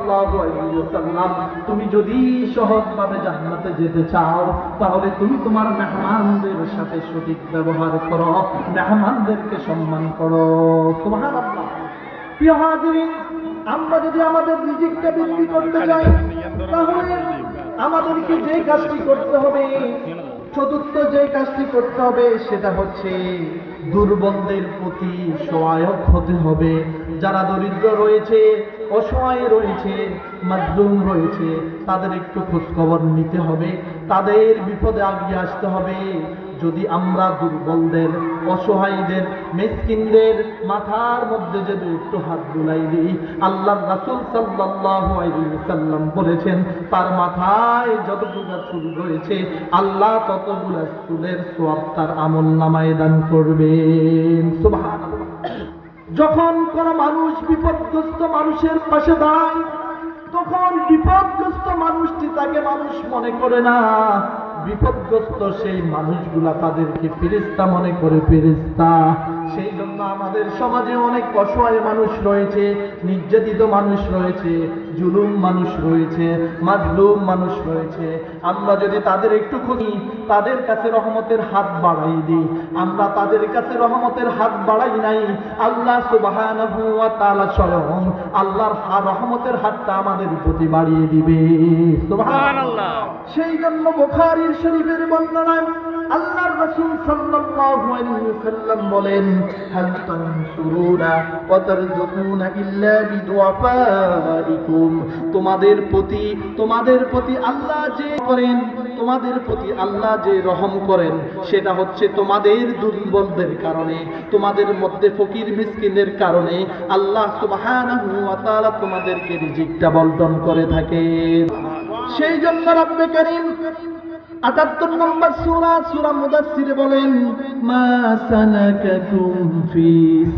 সাল্লাল্লাহু আলাইহি ওয়াসাল্লাম, তুমি যদি সহজভাবে জান্নাতে যেতে চাও তাহলে তুমি তোমার মেহমানদের সাথে সঠিক ব্যবহার করো, মেহমানদেরকে সম্মান করো। সুবহানাল্লাহ। প্রিয় হাজিরিন, আমরা যদি আমাদের রিজিকটা বৃদ্ধি করতে চাই তাহলে আমাদেরকে যে কাজটি করতে হবে, চতুর্থ যে কাজটি করতে হবে সেটা হচ্ছে দুর্বলদের প্রতি সহায়ক হতে হবে। যারা দরিদ্র রয়েছে, অসহায় রয়েছে, মাজলুম রয়েছে, তাদের একটু খোঁজখবর নিতে হবে, তাদের বিপদে আগিয়ে আসতে হবে। যদি আমরা দুর্বলদের, অসহায়দের, মিসকিনদের মাথার মধ্যে যদি একটু হাত বুলাই দিই, আল্লাহর রাসূল সাল্লাল্লাহু আলাইহি ওয়াসাল্লাম বলেছেন তার মাথায় যতগুলো চুল রয়েছে আল্লাহ ততগুলো চুলের সওয়াব তার আমলনামায় দান করবেন। সুবহানাল্লাহ। যখন কোন মানুষ বিপদগ্রস্ত মানুষের পাশে দাঁড়ায় তখন বিপদগ্রস্ত মানুষটি তাকে মানুষ মনে করে না, বিপদগ্রস্ত সেই মানুষগুলা তাদেরকে ফেরেশতা মনে করে, ফেরেশতা। সেই জন্য আমাদের সমাজে অনেক অসহায় মানুষ রয়েছে, নির্যাতিত মানুষ রয়েছে, জুলুম মানুষ রয়েছে, মাজলুম মানুষ রয়েছে। আমরা যদি তাদের একটু খুঁজি, তাদের কাছে রহমতের হাত বাড়াই দিই, আমরা তাদের কাছে রহমতের হাত বাড়াই নাই, আল্লাহ সুবহানাহু ওয়া তাআলা স্বয়ং আল্লাহর রহমতের হাতটা আমাদের প্রতি বাড়িয়ে দিবে। সুবহানাল্লাহ। সেই জন্য বুখারীর শরীফের বর্ণনায় আল্লাহর রাসূল সাল্লাল্লাহু আলাইহি ওয়াসাল্লাম বলেন, হাল তানসুরুনা ওয়া তারযুকুনা ইল্লা বিদুআফাইকুম। তোমাদের প্রতি আল্লাহ যে করেন, তোমাদের প্রতি আল্লাহ যে রহম করেন সেটা হচ্ছে তোমাদের দুর্বলদের কারণে, তোমাদের মধ্যে ফকির মিসকিনের কারণে আল্লাহ সুবহানাহু ওয়া তাআলা তোমাদেরকে রিজিকটা বন্টন করে থাকে। সেই জন্য রব্বে কারীম ৭৮ নম্বর সূরা মুদাসসির বলেন, মা সালাকাকুম ফি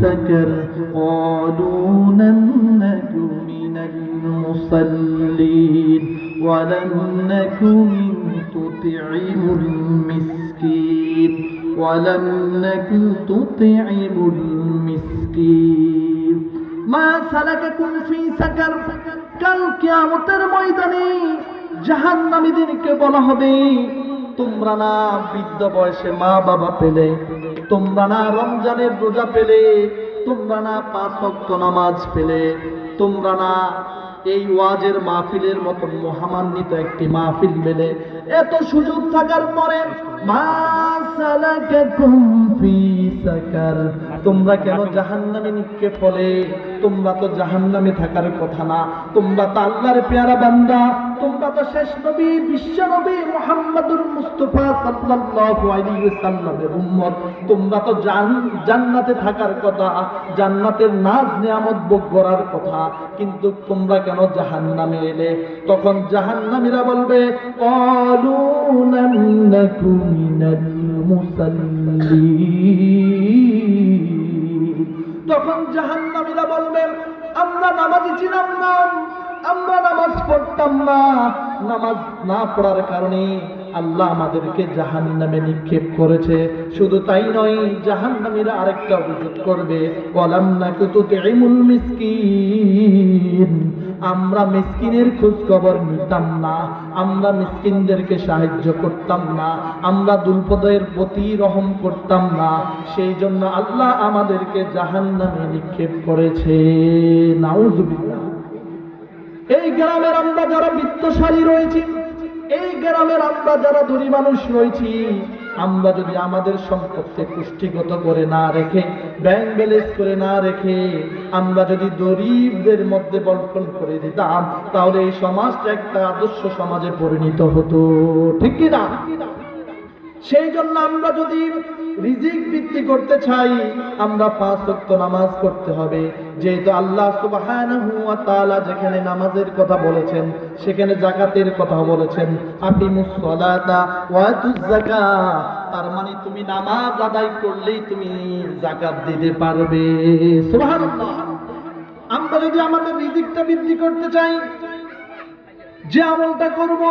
সাকার ক্বালু লাম নাকু মিনাল মুসাল্লিন ওয়া লাম নাকু তুতি'মুল মিসকিন ওয়া লাম নাকু তুতি'মুল মিসকিন। মা সালাকাকুম ফি সাকার, কাল কিয়ামতের ময়দানে জাহান্নামীদেরকে বলা হবে, তোমরা না বৃদ্ধ বয়সে মা বাবা পেলে, তোমরা না রমজানের রোজা পেলে, তোমরা না ৫ ওয়াক্ত নামাজ পেলে, তোমরা না এই ওয়াজের মাহফিলের মতো মহামান্বিত একটি মাহফিল পেলে, এত সুযোগ থাকার পরে মা সালাকাকুম ফি সাকার, তোমরা কেন জাহান্নামে নিক্ষেপ হলে? তোমরা তো জাহান্নামে থাকার কথা না, তোমরা তো আল্লাহর পেয়ারা বান্দা, তোমরা তো শেষ নবী, বিশ্ব নবী মুহাম্মদুর মুস্তাফা সাল্লাল্লাহু আলাইহি ওয়াসাল্লামের উম্মত, তোমরা তো জান্নাতে থাকার কথা, জান্নাতের নাজ নিয়ামত ভোগ করার কথা, কিন্তু তোমরা কেন জাহান্নামে এলে? তখন জাহান্নামীরা বলবে, ক্বালু লাম নাকু মিনাল মুসাল্লিন। তখন জাহান্নামীরা বলবে, আমরা নামাজি ছিলাম না, আমরা নামাজ পড়তাম না, নামাজ না পড়ার কারণে আল্লাহ আমাদেরকে জাহান্নামে নিক্ষেপ করেছে। শুধু তাই নয়, জাহান্নামীরা আরেকটা অভিযোগ করবে, ওয়ালাম নাকু তুতি'মুল মিসকিন, আমরা মিসকিনের খোঁজ খবর নিতাম না, আমরা মিসকিনদেরকে সাহায্য করতাম না, আমরা দুর্বলদের প্রতি রহম করতাম না, সেই জন্য আল্লাহ আমাদেরকে জাহান্নামে নিক্ষেপ করেছে। নাউযুবিল্লাহ। এই গ্রামের আমরা যারা বিত্তশালী রয়েছি, এই গ্রামের আমরা যারা ধনী মানুষ রয়েছি, আমরা যদি আমাদের সম্পদকে পুষ্টিগত করে না রেখে, ব্যাংক ব্যালেন্স করে না রেখে, আমরা যদি গরিবদের মধ্যে বন্টন করে দিতাম, তাহলে এই সমাজটা একটা আদর্শ সমাজে পরিণত হতো, ঠিক কি না? সেই জন্য আমরা যদি রিজিক বৃদ্ধি করতে চাই, আমরা ৫ ওয়াক্ত নামাজ পড়তে হবে। যেহেতু আল্লাহ সুবহানাহু ওয়া তাআলা যেখানে নামাজের কথা বলেছেন সেখানে যাকাতের কথা বলেছেন, আকিমুস সালাতা ওয়া আতুজ যাকাত, তার মানে তুমি নামাজ আদায় করলেই তুমি যাকাত দিতে পারবে। সুবহানাল্লাহ। আমরা যদি আমাদের রিজিকটা বৃদ্ধি করতে চাই, যে আমলটা করব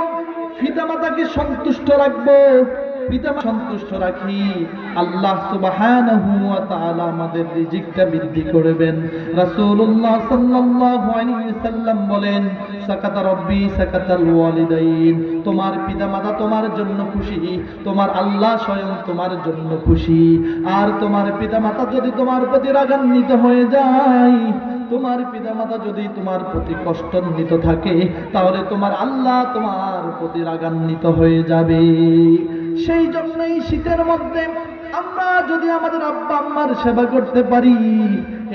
পিতামাতাকে সন্তুষ্ট রাখবো, পিতা সন্তুষ্ট রাখি, আল্লাহ সুবহানাহু ওয়া তাআলা আমাদের রিজিকটা বৃদ্ধি করবেন। রাসূলুল্লাহ সাল্লাল্লাহু আলাইহি সাল্লাম বলেন, সাকাতা রব্বি সাকাতাল ওয়ালিদাইন, তোমার পিতামাতা তোমার জন্য খুশি, তোমার আল্লাহ স্বয়ং তোমার জন্য খুশি। আর তোমার পিতামাতা যদি তোমার প্রতি রাগান্বিত হয়ে যায়, তোমার পিতামাতা যদি তোমার প্রতি কষ্টান্বিত থাকে, তাহলে তোমার আল্লাহ তোমার প্রতি রাগান্বিত হয়ে যাবে। সেই জন্যই শীতের মধ্যে আমরা যদি আমাদের আব্বা আম্মার সেবা করতে পারি,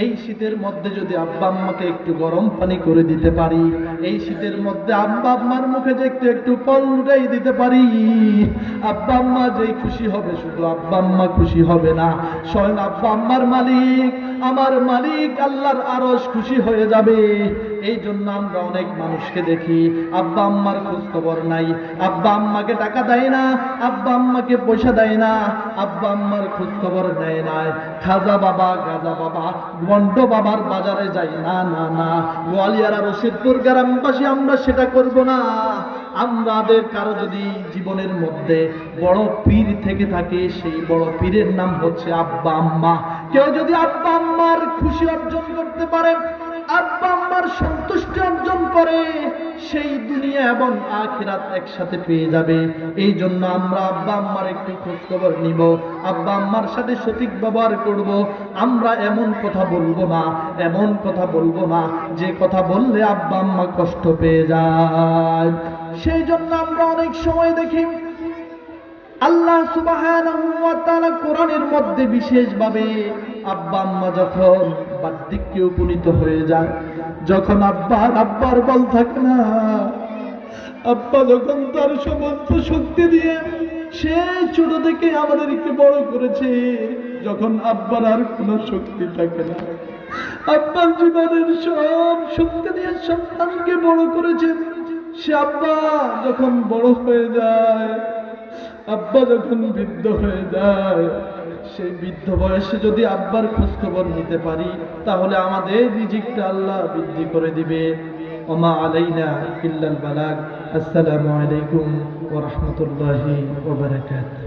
এই শীতের মধ্যে যদি আব্বা আম্মাকে একটু গরম পানি করে দিতে পারি, এই শীতের মধ্যে আব্বা আম্মার মুখে যে একটু একটু ফল উঠাই দিতে পারি, আব্বা আম্মা যেই খুশি হবে, শুধু আব্বা আম্মা খুশি হবে না, স্বয়ং আব্বা আম্মার মালিক, আমার মালিক আল্লাহর আরশ খুশি হয়ে যাবে। এই জন্য আমরা অনেক মানুষকে দেখি আব্বা আম্মার খোঁজ খবর নাই, আব্বা আম্মাকে টাকা দেয় না, আব্বা আম্মাকে পয়সা দেয় না, আব্বা আম্মার খোঁজ খবর নেয় না, খাজা বাবা গাজা বাবা বন্ড বাবার বাজারে যাই না, না না, গোয়ালিয়ার রশিদপুর গ্রামবাসী আমরা সেটা করব না। আমাদের কারো যদি জীবনের মধ্যে বড় পীর থেকে থাকে, সেই বড় পীরের নাম হচ্ছে আব্বা আম্মা। কেউ যদি আব্বা আম্মার খুশি অর্জন করতে পারে, আব্বা আম্মার সন্তুষ্টি অর্জন করে, সেই দুনিয়া এবং আখিরাত একসাথে পেয়ে যাবে। এই জন্য আমরা আব্বা আম্মার একটু খোঁজ খবর নিব, আব্বা আম্মার সাথে সঠিক ব্যবহার করব। আমরা এমন কথা বলবো না, এমন কথা বলবো না যে কথা বললে আব্বা আম্মা কষ্ট পেয়ে যায়। সেই জন্য আমরা অনেক সময় দেখি আল্লাহ সুবহানাহু ওয়া তাআলা কোরআনের মধ্যে বিশেষভাবে আব্বা আম্মা যখন বার্ধক্যে উপনীত হয়ে যায়, যখন আব্বার বল থাকে না, আব্বা যখন তার সমস্ত শক্তি দিয়ে সেই ছোট থেকে আমাদেরকে বড় করেছে, যখন আব্বার আর কোনো শক্তি থাকে না, আব্বার জীবনের সব শক্তি দিয়ে সন্তানকে বড় করেছে, সে আব্বা যখন বড় হয়ে যায়, আব্বা যখন বৃদ্ধ হয়ে যায়, সেই বৃদ্ধ বয়সে যদি আব্বার খোঁজ খবর নিতে পারি, তাহলে আমাদের রিজিকটা আল্লাহ বৃদ্ধি করে দিবে। ওমা আলাইনা ইল্লাল বালাগ। আসসালামু আলাইকুম ওয়া রাহমাতুল্লাহি ওয়া বারাকাতুহু।